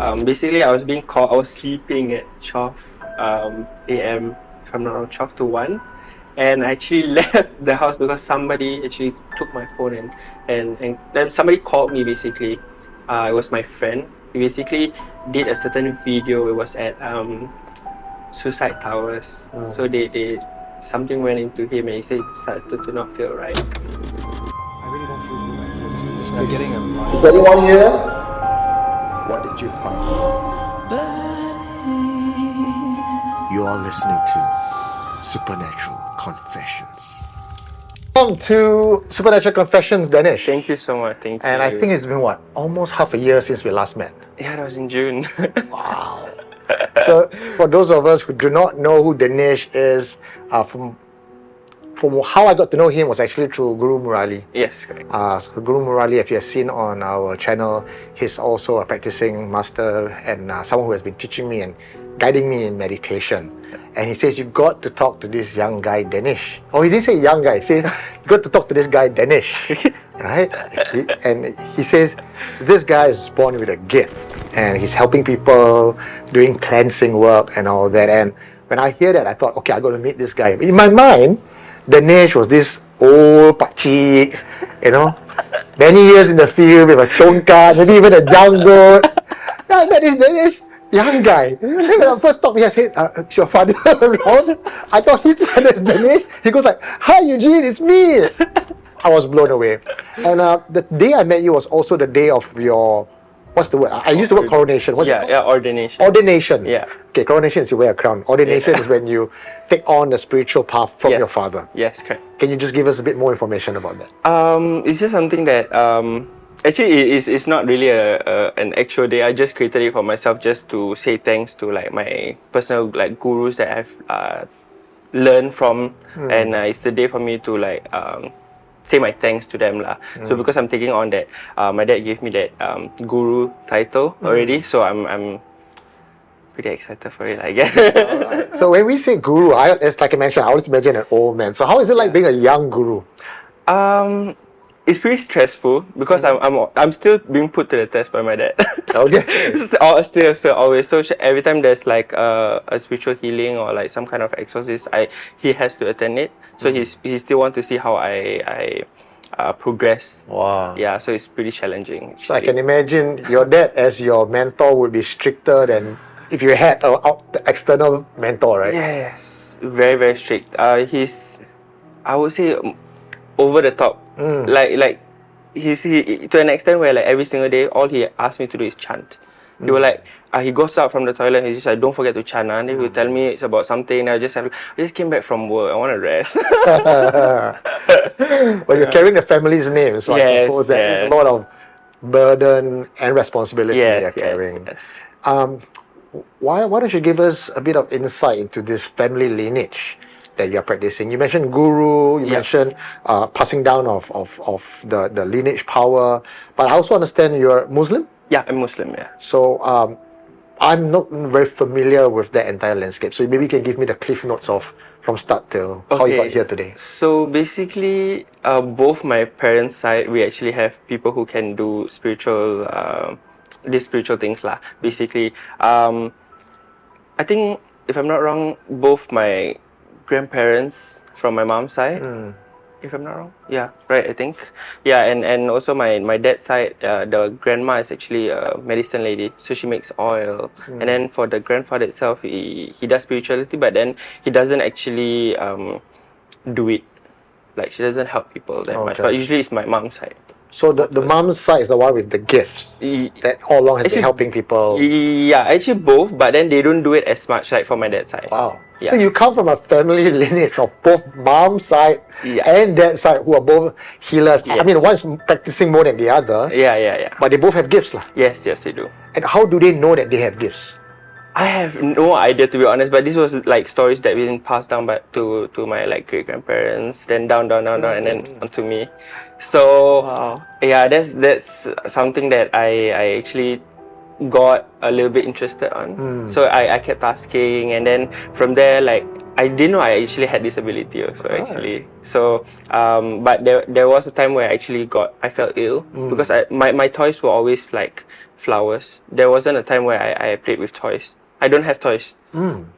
Basically, I was being called. I was sleeping at 12 a.m. if I'm not wrong, 12 to 1, and I actually left the house because somebody actually took my phone and then somebody called me. Basically, it was my friend. He basically did a certain video. It was at suicide towers. So they something went into him and he said it started to not feel right. I really don't feel good. This is getting a lot. Is anyone here? What did you find? You are listening to Supernatural Confessions. Welcome to Supernatural Confessions, Danish. Thank you so much. Thank you. And I think it's been almost half a year since we last met. Yeah, that was in June. Wow. So, for those of us who do not know who Danish is, from how I got to know him was actually through Guru Murali. Yes, correct. So Guru Murali, if you have seen on our channel, he's also a practicing master and someone who has been teaching me and guiding me in meditation. And he says, you got to talk to this young guy, Danish. Oh, he didn't say young guy. He says, you got to talk to this guy, Danish. Right? And he says, this guy is born with a gift. And he's helping people, doing cleansing work and all that. And when I hear that, I thought, okay, I got to meet this guy. In my mind, Danish was this old pakcik, many years in the field with a tongkat, maybe even a jungle. I said, this Danish young guy. When I first talked to him, I said, is your father around? I thought his father is Danish. He goes like, hi Eugene, it's me. I was blown away. And the day I met you was also the day of your, what's the word? I use the word coronation. What's it called? Yeah, ordination. Ordination. Yeah. Okay, coronation is you wear a crown. Ordination is when you take on the spiritual path from your father. Yes, correct. Can you just give us a bit more information about that? It's just something that actually it's not really an actual day. I just created it for myself just to say thanks to like my personal like gurus that I've learned from, and it's the day for me to like say my thanks to them lah. So because I'm taking on that, my dad gave me that guru title already, so I'm pretty excited for it, I guess. Right. So when we say guru, it's like I mentioned, I always imagine an old man. So how is it like being a young guru? It's pretty stressful because I'm still being put to the test by my dad. Okay. still always. So every time there's like a spiritual healing or like some kind of exorcist, he has to attend it. So he still want to see how I progress. Wow. Yeah, so it's pretty challenging. So I can imagine your dad as your mentor would be stricter than if you had the external mentor, right? Yes, very very strict. He's, I would say, over the top. Like he's to an extent where like every single day all he asked me to do is chant. He was like, he goes out from the toilet, he's just like, don't forget to chant. And then he will tell me it's about something, and I just came back from work, I want to rest. Well, you're carrying the family's name, so I suppose there's a lot of burden and responsibility you're carrying. Yes. Why don't you give us a bit of insight into this family lineage that you're practicing? You mentioned guru, you mentioned passing down of the lineage power, but I also understand you're Muslim? Yeah, I'm Muslim, yeah. So I'm not very familiar with that entire landscape, so maybe you can give me the cliff notes of from start till how you got here today. So basically, both my parents' side, we actually have people who can do spiritual these spiritual things lah. Basically, I think if I'm not wrong, both my grandparents from my mom's side, if I'm not wrong, yeah, right, I think, yeah, and also my dad's side, the grandma is actually a medicine lady, so she makes oil, and then for the grandfather itself, he does spirituality, but then he doesn't actually do it, like she doesn't help people that much, but usually it's my mom's side. So the mom's side is the one with the gifts that all along has been helping people. Yeah, actually both, but then they don't do it as much like for my dad's side. Wow. Yeah. So you come from a family lineage of both mom's side and dad's side who are both healers. Yes. I mean, one's practicing more than the other. Yeah. But they both have gifts lah. Yes, they do. And how do they know that they have gifts? I have no idea, to be honest, but this was like stories that been passed down back to my like great grandparents, then down, and then onto me. So yeah, that's something that I actually got a little bit interested on. So I kept asking, and then from there, like, I didn't know I actually had this ability also actually. So but there was a time where I felt ill because my toys were always like flowers. There wasn't a time where I played with toys. I don't have toys.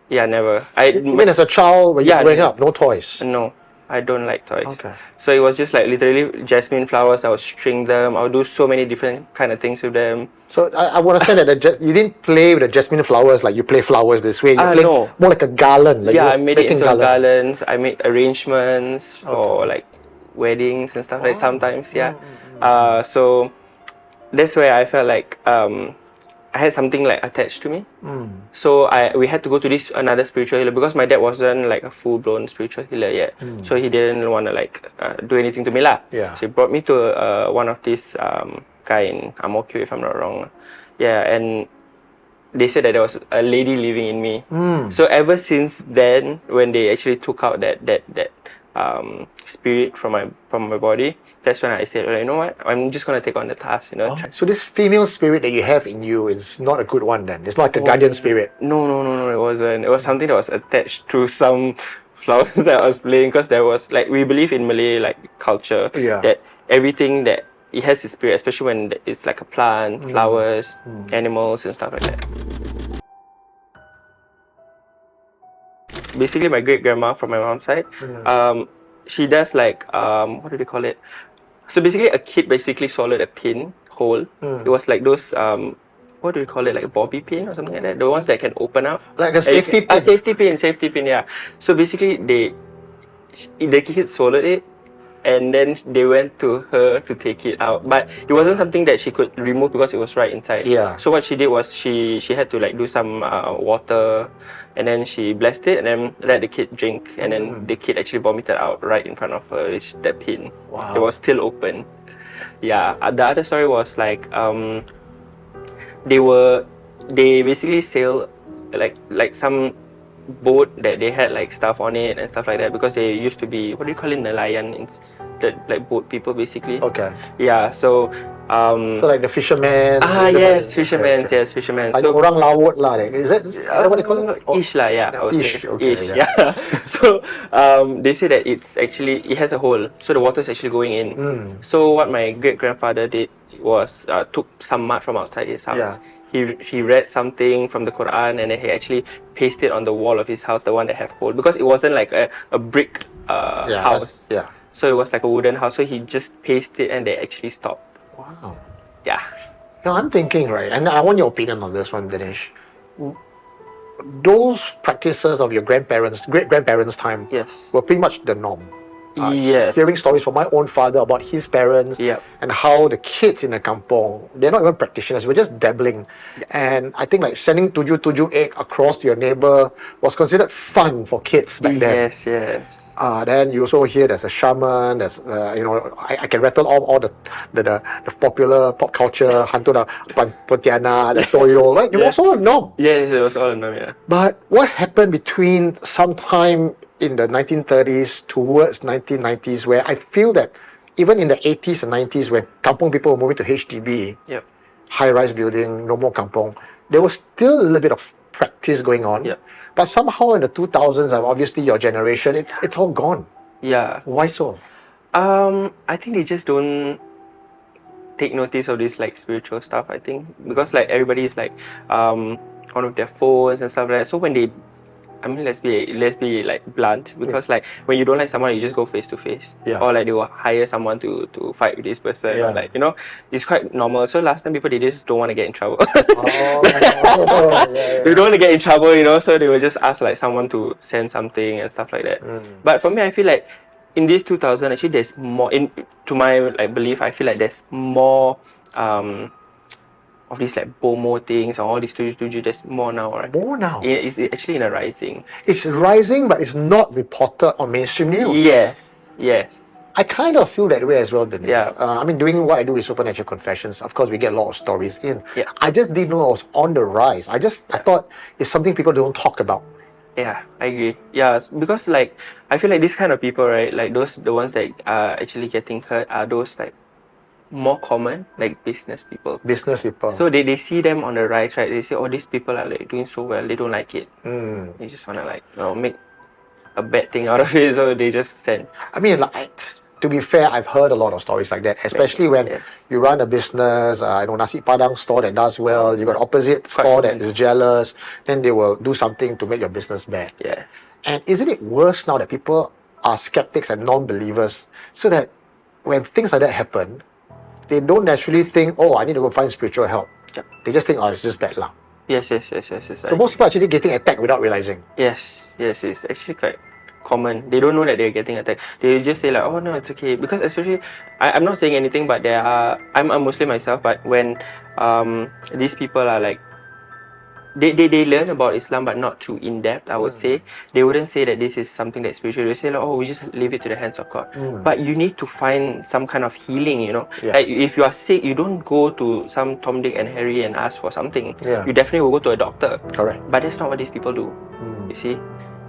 Yeah, never. You mean as a child when you're growing up, no toys? No, I don't like toys. Okay. So it was just like literally jasmine flowers. I would string them. I would do so many different kind of things with them. So I understand that you didn't play with the jasmine flowers like you play flowers this way. You play No. more like a garland. Like Yeah, you're I made it making into garlands. I made arrangements for Okay. like weddings and stuff like sometimes. Yeah. So that's where I felt like I had something like attached to me. So we had to go to this another spiritual healer because my dad wasn't like a full blown spiritual healer yet. So he didn't want to like do anything to me lah. Yeah. So he brought me to one of these guy in Amokyo, if I'm not wrong. Yeah, and they said that there was a lady living in me. So ever since then, when they actually took out that spirit from my body, that's when I said, well, you know what, I'm just gonna take on the task, you know. So this female spirit that you have in you is not a good one then? It's not like a guardian spirit? No, it wasn't. It was something that was attached to some flowers that I was playing, because there was like, we believe in Malay like culture that everything that it has its spirit, especially when it's like a plant, flowers, animals and stuff like that. Basically, my great grandma from my mom's side, she does like what do they call it? So basically, a kid basically swallowed a pin hole. It was like those what do you call it? Like a bobby pin or something like that. The ones that can open up. Like a safety pin. Safety pin. Yeah. So basically, the kid swallowed it, and then they went to her to take it out, but it wasn't something that she could remove because it was right inside. Yeah. So what she did was she had to like do some water, and then she blessed it and then let the kid drink, and then the kid actually vomited out right in front of her that pin. Wow. It was still open. Yeah. The other story was like they basically sail like some boat that they had like stuff on it and stuff like that, because they used to be, what do you call it, nelayan, the like boat people basically. Okay. Yeah, so So like the fishermen. yes, fishermen. Yes, fishermen. Like So orang laut lah. Is that what they call it? ish lah, yeah. I would Ish, say. okay, Ish, yeah. yeah. So they say that it has a hole, so the water's actually going in. So what my great grandfather did was took some mud from outside his house. Yeah. He read something from the Quran, and then he actually pasted on the wall of his house, the one that have hole, because it wasn't like a brick house. Yeah. So it was like a wooden house. So he just pasted, and they actually stopped. Wow. Yeah. Now I'm thinking, right, and I want your opinion on this one, Dinesh. Those practices of your great grandparents' time Yes. were pretty much the norm. Yes. Hearing stories from my own father about his parents Yep. and how the kids in the kampong, they're not even practitioners, we're just dabbling. And I think like sending tuju egg across to your neighbor was considered fun for kids back then. Yes. Then you also hear there's a shaman, there's I can rattle off all the popular pop culture, hantu da Pontianak, the Toyo, right? It was all a norm. Yes, it was all a norm, yeah. But what happened between sometime in the 1930s towards 1990s, where I feel that even in the 80s and 90s, when kampong people were moving to HDB, Yep. high-rise building, no more kampong, there was still a little bit of practice going on. Yep. But somehow in the 2000s, and obviously your generation, it's all gone. Yeah. Why so? I think they just don't take notice of this like spiritual stuff, I think, because like everybody is like on with their phones and stuff like that. So when they, I mean, let's be like blunt, because like when you don't like someone, you just go face to face, Yeah. or like they will hire someone to fight with this person, Yeah. or like, you know, it's quite normal. So last time people, they just don't want to get in trouble. Yeah. They don't want to get in trouble, you know, so they will just ask like someone to send something and stuff like that. But for me, I feel like in this 2000, actually there's more, to my like belief, I feel like there's more of these like BOMO things, or all these tuju, there's more now, right? More now. It's actually in a rising. It's rising, but it's not reported on mainstream news. Yes. I kind of feel that way as well, Dinesh. Yeah. I mean, doing what I do with Supernatural Confessions, of course, we get a lot of stories in. Yeah. I just didn't know it was on the rise. I thought it's something people don't talk about. Yeah, I agree. Yeah, because like I feel like this kind of people, right? Like the ones that are actually getting hurt are those like more common, like business people. Business people. So they see them on the rise, right? They say, oh, these people are like doing so well. They don't like it. They just wanna like make a bad thing out of it, so they just send. I mean, like, to be fair, I've heard a lot of stories like that, especially when Yes. you run a business, nasi padang store that does well, you got opposite store that is jealous, then they will do something to make your business bad. Yeah. And isn't it worse now that people are skeptics and non-believers, so that when things like that happen, they don't naturally think, oh, I need to go find spiritual help. Yep. They just think, oh, it's just bad luck. Yes. So most people are actually getting attacked without realizing. Yes, it's actually quite common. They don't know that they're getting attacked. They just say like, oh no, it's okay. Because especially, I'm not saying anything, but I'm a Muslim myself, but when these people are like, they learn about Islam but not too in depth, I would say. They wouldn't say that this is something that's spiritual. They say like, oh, we just leave it to the hands of God. But you need to find some kind of healing, you know. Yeah. Like if you are sick, you don't go to some Tom, Dick and Harry and ask for something. Yeah. You definitely will go to a doctor. Correct. But that's not what these people do. You see?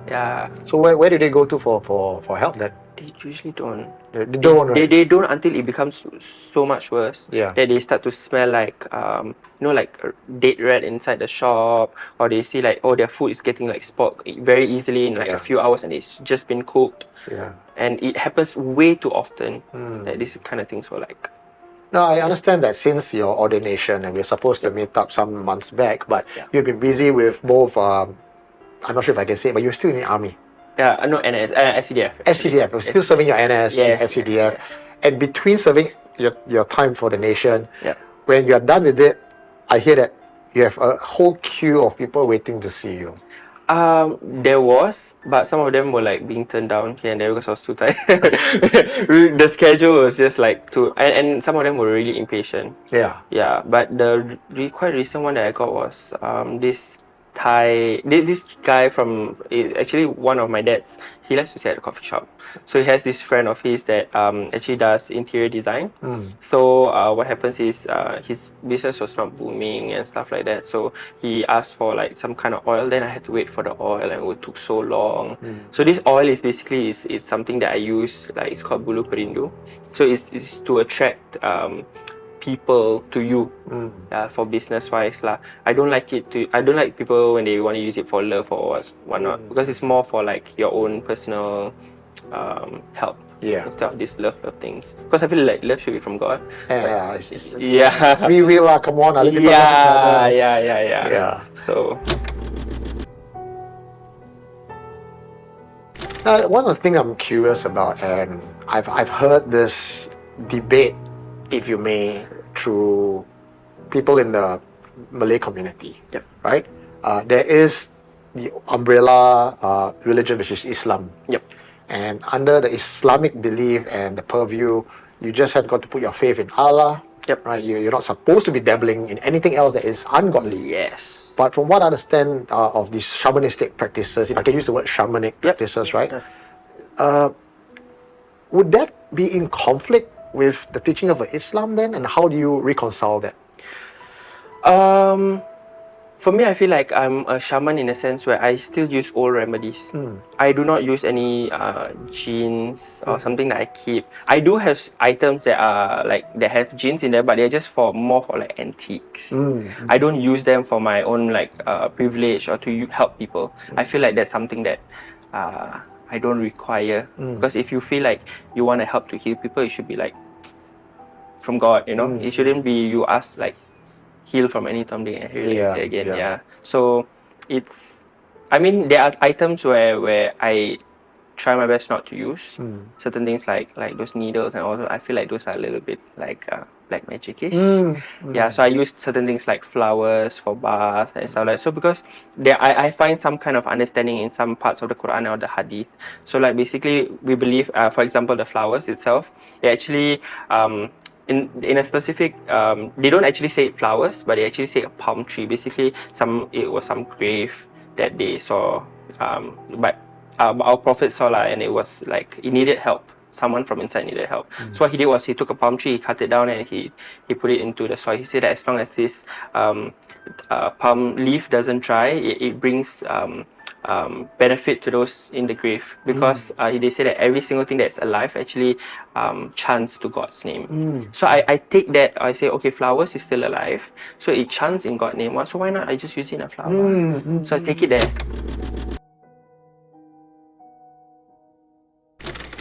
Yeah. So where do they go to for help then? They usually don't. They don't, right? They don't until it becomes so much worse. Yeah. That they start to smell like like a dead rat inside the shop, or they see like, oh, their food is getting like spoiled very easily in like a few hours and it's just been cooked. Yeah. And it happens way too often that these kind of things were like. Now, I understand that since your ordination, and we're supposed to meet up some months back, but you've been busy with both, I'm not sure if I can say it, but you're still in the army. Yeah, no, SCDF. SCDF, you're still serving your NS in SCDF. And between serving your time for the nation, when you're done with it, I hear that you have a whole queue of people waiting to see you. There was, but some of them were like being turned down here and there because I was too tired. The schedule was just like too, and some of them were really impatient. Yeah. Yeah, but the quite recent one that I got was this guy from actually one of my dads. He likes to stay at a coffee shop, so he has this friend of his that actually does interior design. So what happens is his business was not booming and stuff like that, so he asked for like some kind of oil. Then I had to wait for the oil and it took so long. So this oil is basically it's something that I use, like it's called bulu perindu. So it's to attract people to you for business wise lah. I don't like people when they want to use it for love or whatnot, because it's more for like your own personal help instead of this love things, because I feel like love should be from God. Free will lah, come on. Yeah. So one of the things I'm curious about, and I've heard this debate, if you may, through people in the Malay community, right? There is the umbrella religion, which is Islam. And under the Islamic belief and the purview, you just have got to put your faith in Allah, right? You're not supposed to be dabbling in anything else that is ungodly. Yes. But from what I understand of these shamanistic practices, if I can use the word shamanic practices, right? Would that be in conflict with the teaching of Islam then? And how do you reconcile that? For me, I feel like I'm a shaman in a sense where I still use old remedies. I do not use any jinns or something that I keep. I do have items that are like that have jinns in there, but they're just more for like antiques. I don't use them for my own like privilege or to help people. I feel like that's something that I don't require, because if you feel like you want to help to heal people, it should be like from God, you know. It shouldn't be you ask like heal from any Tom, Dick and Harry again. So it's, I mean, there are items where I try my best not to use certain things like those needles and all that. I feel like those are a little bit like black magic-ish. So I use certain things like flowers for bath and stuff like that. So because I find some kind of understanding in some parts of the Quran or the Hadith. So like basically we believe, for example, the flowers itself, they actually in a specific they don't actually say flowers, but they actually say a palm tree. Basically it was some grave that they saw, but our Prophet saw and it was like it needed help. Someone from inside needed help. So what he did was he took a palm tree, he cut it down and he put it into the soil. He said that as long as this palm leaf doesn't dry, it brings benefit to those in the grave, because they say that every single thing that's alive actually chants to God's name. So I take that, I say, okay, flowers is still alive, so it chants in God's name. So why not I just use it in a flower? So I take it there.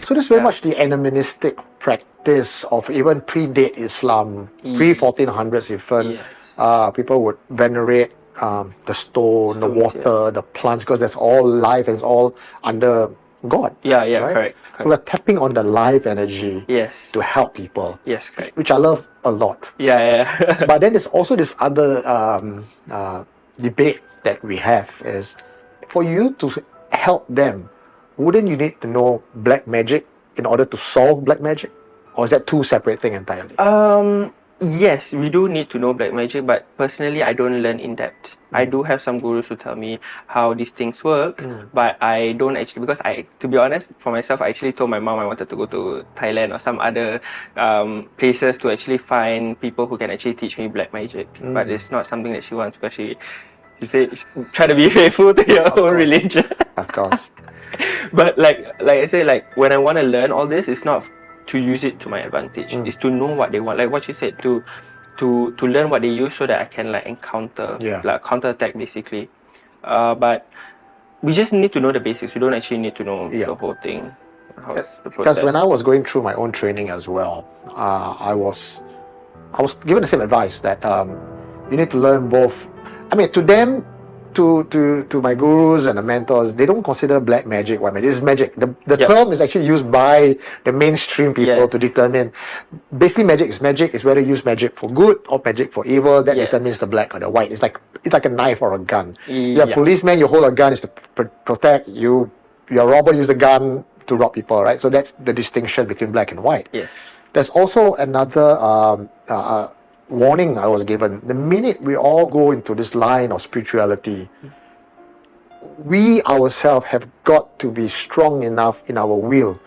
So So this is very much the animistic practice of even predate Islam, pre-1400s even. Yes. People would venerate the stone, the Stones, water, the plants, because that's all life and it's all under God. Yeah, yeah, right? correct. So we're tapping on the life energy Yes. to help people, Yes, correct. which I love a lot. Yeah, yeah. But then there's also this other debate that we have is, for you to help them, wouldn't you need to know black magic in order to solve black magic? Or is that two separate things entirely? Yes, we do need to know black magic, but personally, I don't learn in depth. I do have some gurus who tell me how these things work, but I don't actually, because to be honest, for myself, I actually told my mom I wanted to go to Thailand or some other places to actually find people who can actually teach me black magic. But it's not something that she wants, because she said, try to be faithful to your own religion. Of course. But like I say, like when I want to learn all this, it's not to use it to my advantage. It's to know what they want. Like what you said, to learn what they use so that I can like encounter, like counterattack basically. But we just need to know the basics. We don't actually need to know the whole thing. Because when I was going through my own training as well, I was given the same advice that you need to learn both. I mean, to them, to my gurus and the mentors, they don't consider black magic white magic. It's magic. The term is actually used by the mainstream people to determine. Basically, magic is magic. It's whether you use magic for good or magic for evil. That determines the black or the white. It's like a knife or a gun. You're a policeman. You hold a gun is to protect you. You're a robber. Use a gun to rob people, right? So that's the distinction between black and white. Yes. There's also another warning I was given. The minute we all go into this line of spirituality, we ourselves have got to be strong enough in our will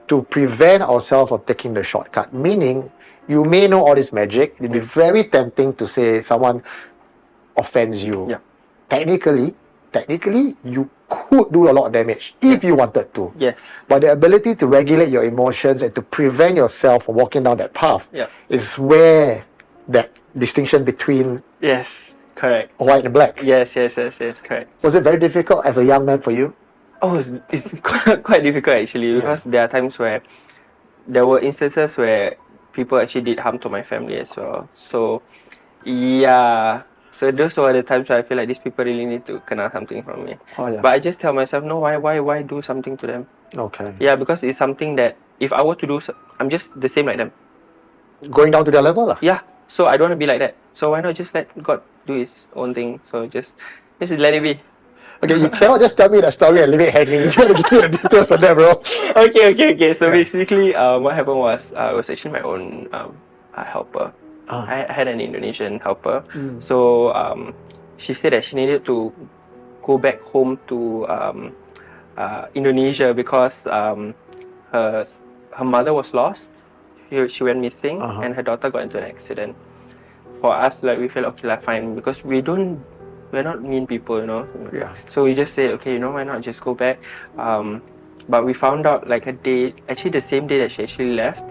to prevent ourselves from taking the shortcut. Meaning, you may know all this magic. It'd be very tempting to say someone offends you. Technically, you could do a lot of damage if you wanted to. Yes. But the ability to regulate your emotions and to prevent yourself from walking down that path is where that distinction between correct, white and black. Yes, correct. Was it very difficult as a young man for you? Oh, it's quite difficult actually, because there are times where there were instances where people actually did harm to my family as well. So so those were the times where I feel like these people really need to kena something from me. But I just tell myself, no, why do something to them? Okay. Yeah, because it's something that if I were to do, I'm just the same like them. Going down to their level lah. Yeah. So I don't want to be like that. So why not just let God do His own thing? So just let it be. Okay, you cannot just tell me that story and leave it hanging. You gotta give me the details of that, bro. Okay. So basically, what happened was, it was actually my own helper. I had an Indonesian helper. So she said that she needed to go back home to Indonesia because her mother was lost. She went missing, and her daughter got into an accident. For us, like, we felt okay, like, fine, because we're not mean people, you know. So we just said, okay, why not just go back? But we found out like the same day that she actually left,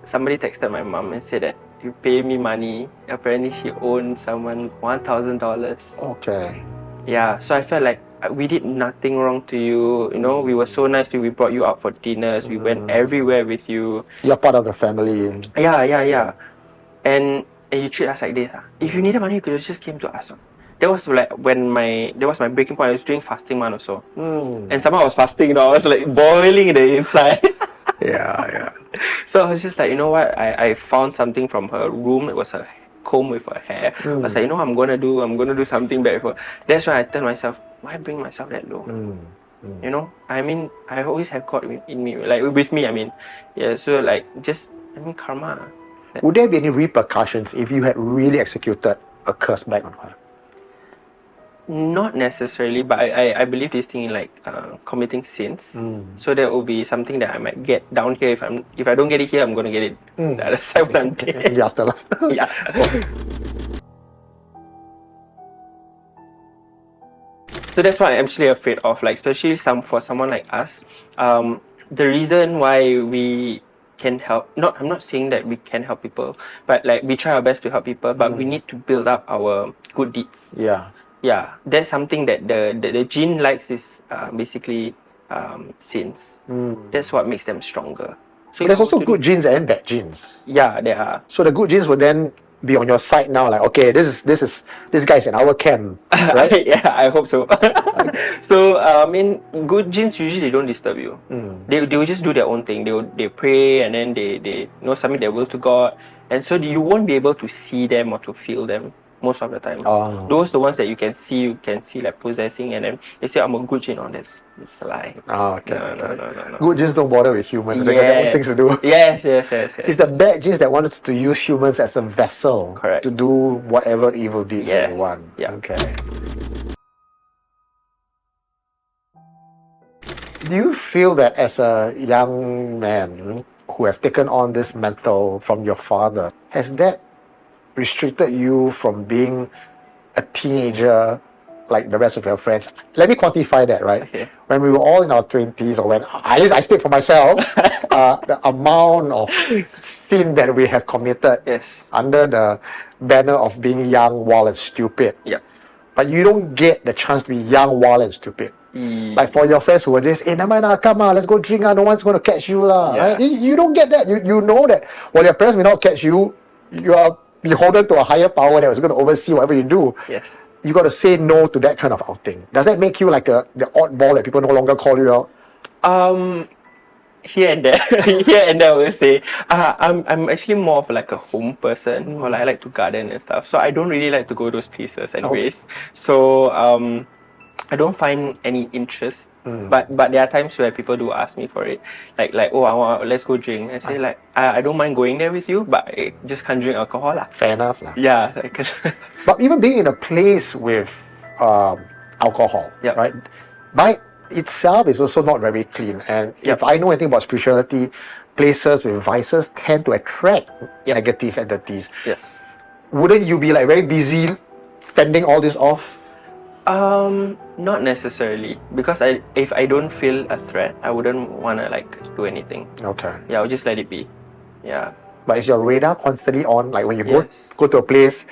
somebody texted my mom and said that, you pay me money. Apparently, she owed someone $1,000. Okay. Yeah, so I felt like we did nothing wrong to you. We were so nice to you. We brought you out for dinners. We went everywhere with you. You're part of the family. Yeah. And you treat us like this. If you needed money, you could have just came to us. That was like that was my breaking point. I was doing fasting month also. And somehow I was fasting, I was like boiling in the inside. Yeah. So I was just like, you know what? I found something from her room. It was a comb with her hair. I was like, I'm gonna do something bad for her. That's why I tell myself, why bring myself that low? I mean, I always have God in me, like with me. I mean, so like karma. Would there be any repercussions if you had really executed a curse back on her? Not necessarily, but I believe this thing in like committing sins. So that will be something that I might get down here. If I don't get it here, I'm gonna get it the other side when I'm dead. In the afterlife. Yeah. So that's what I'm actually afraid of. Like, especially for someone like us, the reason why we can help. I'm not saying that we can help people, but like we try our best to help people. But we need to build up our good deeds. Yeah, that's something that the jinn likes is basically sins. That's what makes them stronger. So But there's if I also were to good genes and bad genes. Yeah, there are. So the good genes would then be on your side now, like, okay, this guy's in our camp, right? Yeah, I hope so. So I mean, good genes usually don't disturb you. They will just do their own thing. They pray, and then they submit their will to God, and so you won't be able to see them or to feel them most of the time. Oh. Those the ones that you can see like possessing, and then they say I'm a good gene. Oh, that's a lie. Oh, okay, No, okay. no. Good genes don't bother with humans. They got their own things to do. Yes. It's the bad genes that want us to use humans as a vessel Correct. to do whatever evil deeds Yes. they want. Yeah. Okay. Do you feel that as a young man who have taken on this mantle from your father, has that restricted you from being a teenager like the rest of your friends? Let me quantify that, right? Okay. When we were all in our 20s, or when, at least I speak for myself, the amount of sin that we have committed Yes. under the banner of being young, wild, and stupid. Yeah. But you don't get the chance to be young, wild, and stupid. Like for your friends who were just, hey, never mind, come on, let's go drink, no one's going to catch you. Yeah. Right? You don't get that. You know that while your parents may not catch you, you are beholden to a higher power that was going to oversee whatever you do. Yes. You got to say no to that kind of outing. Does that make you like the oddball that people no longer call you out? Here and there, I will say, I'm actually more of like a home person, or like I like to garden and stuff. So I don't really like to go those places anyways. So I don't find any interest. But there are times where people do ask me for it, like let's go drink. I say like I don't mind going there with you, but I just can't drink alcohol lah. Fair enough. Yeah, I can. But even being in a place with alcohol, Yep. right, by itself is also not very clean. And Yep. if I know anything about spirituality, places with vices tend to attract Yep. negative entities. Yes. Wouldn't you be like very busy fending all this off? Not necessarily, because if I don't feel a threat, I wouldn't wanna like do anything. Okay. Yeah, I'll just let it be. Yeah. But is your radar constantly on? Like when you Yes. go to a place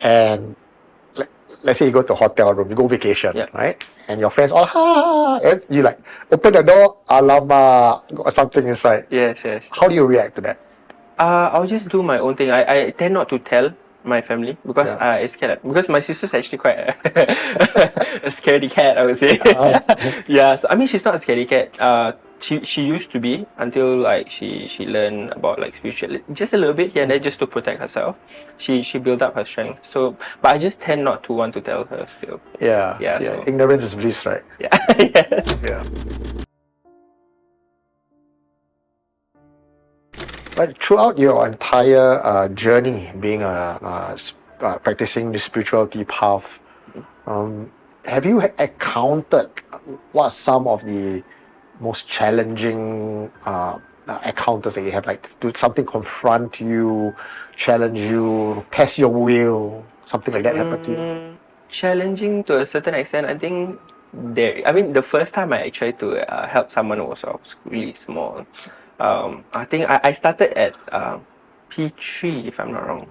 and let's say you go to a hotel room, you go vacation, Yeah. right? And your friends all and you like open the door, alamak, got something inside. Yes. How do you react to that? I'll just do my own thing. I tend not to tell my family because Yeah. I scared. Because my sister's actually quite a scaredy cat, I would say. Yeah, so I mean she's not a scaredy cat. She used to be until like she learned about like spiritual just a little bit here and there just to protect herself. She built up her strength. So but I just tend not to want to tell her still. Yeah. So- Ignorance is bliss, right? Yeah. Yes. Yeah. But throughout your entire journey being practicing the spirituality path, have you encountered what are some of the most challenging encounters that you have? Like, do something confront you, challenge you, test your will, something like that happen to you? Challenging to a certain extent. I think the first time I tried to help someone was I was really small. I think I started at P3 if I'm not wrong.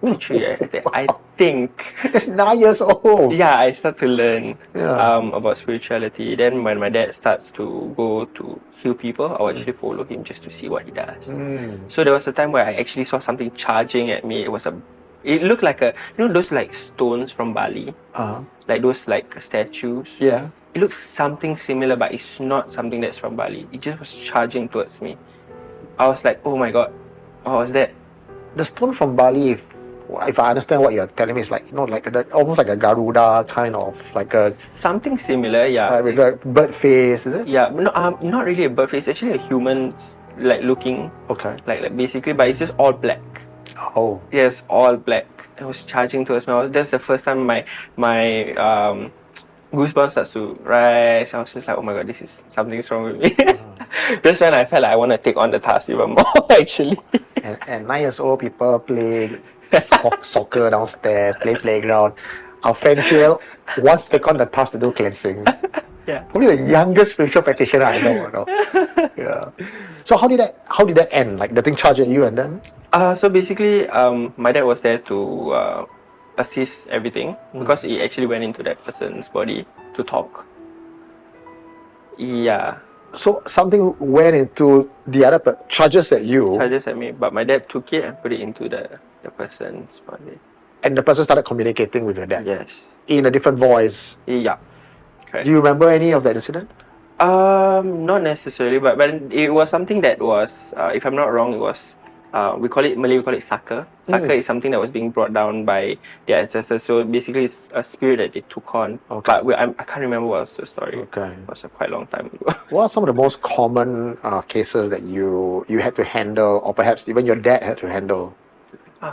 P3 I think. It's 9 years old. Yeah, I start to learn Yeah. about spirituality. Then when my dad starts to go to heal people, I'll actually follow him just to see what he does. So there was a time where I actually saw something charging at me. It looked like those like stones from Bali, like those like statues. Yeah. It looks something similar, but it's not something that's from Bali. It just was charging towards me. I was like, oh my god, what was that? The stone from Bali, if I understand what you're telling me, is like almost like a Garuda kind of like a Something similar, yeah. with a bird face, is it? Yeah, no, not really a bird face. It's actually a human like looking, Okay. like basically, but it's just all black. Oh. Yes, all black. It was charging towards me. That's the first time my goosebumps starts to rise. I was just like, oh my god, something's wrong with me. That's when I felt like I want to take on the task even more, actually. And 9 years old, people play soccer downstairs, play playground. Our friend here wants to take on the task to do cleansing. Yeah. Probably the youngest spiritual practitioner I know. Yeah. So how did that end? Like the thing charged at you and then? So basically, my dad was there to assist everything because he actually went into that person's body to talk. Yeah, So something went into the other charges at you, charges at me, but my dad took it and put it into the person's body. and the person started communicating with your dad Yes. in a different voice. Yeah. Correct. Do you remember any of that incident? Not necessarily, but it was something that was, if I'm not wrong, it was, we call it Malay, we call it Saka. Saka is something that was being brought down by their ancestors. So basically, it's a spirit that they took on. Okay. But I can't remember what was the story. Okay. It was a quite long time ago. What are some of the most common cases that you had to handle, or perhaps even your dad had to handle?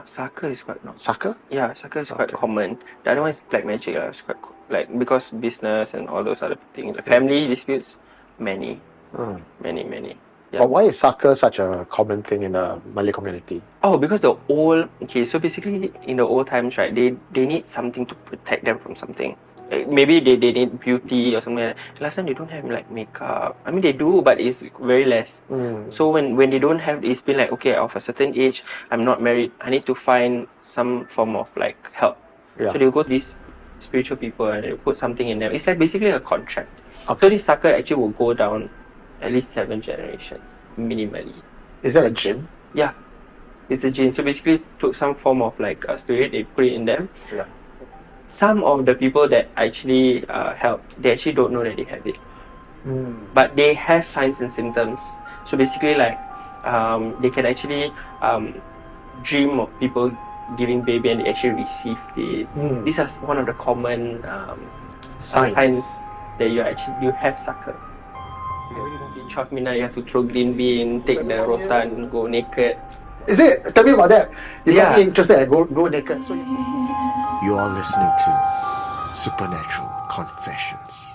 Saka is quite not. Saka? Yeah, Saka is quite common. The other one is black magic. It's quite like because business and all those other things. Like family disputes, many. Yeah. But why is Saka such a common thing in the Malay community? Oh, because so basically in the old times, right, they need something to protect them from something. Like, maybe they need beauty or something like that. Last time they don't have like makeup. I mean they do, but it's very less. So when they don't have, it's been like, okay, of a certain age, I'm not married, I need to find some form of like help. Yeah. So they'll go to these spiritual people and they'll put something in them. It's like basically a contract. Okay. So this Saka actually will go down at least 7 generations, minimally. Is that a jinn? Yeah, it's a jinn. So basically, took some form of like a spirit, they put it in them. Yeah. Some of the people that actually helped, they actually don't know that they have it. But they have signs and symptoms. So basically, like they can actually dream of people giving baby and they actually received it. These are one of the common signs that you have Saka. 12 midnight, you have to throw green bean, take the rotan, go naked. Is it? Tell me about that. You got Yeah. me interested. Go naked. So You are listening to Supernatural Confessions.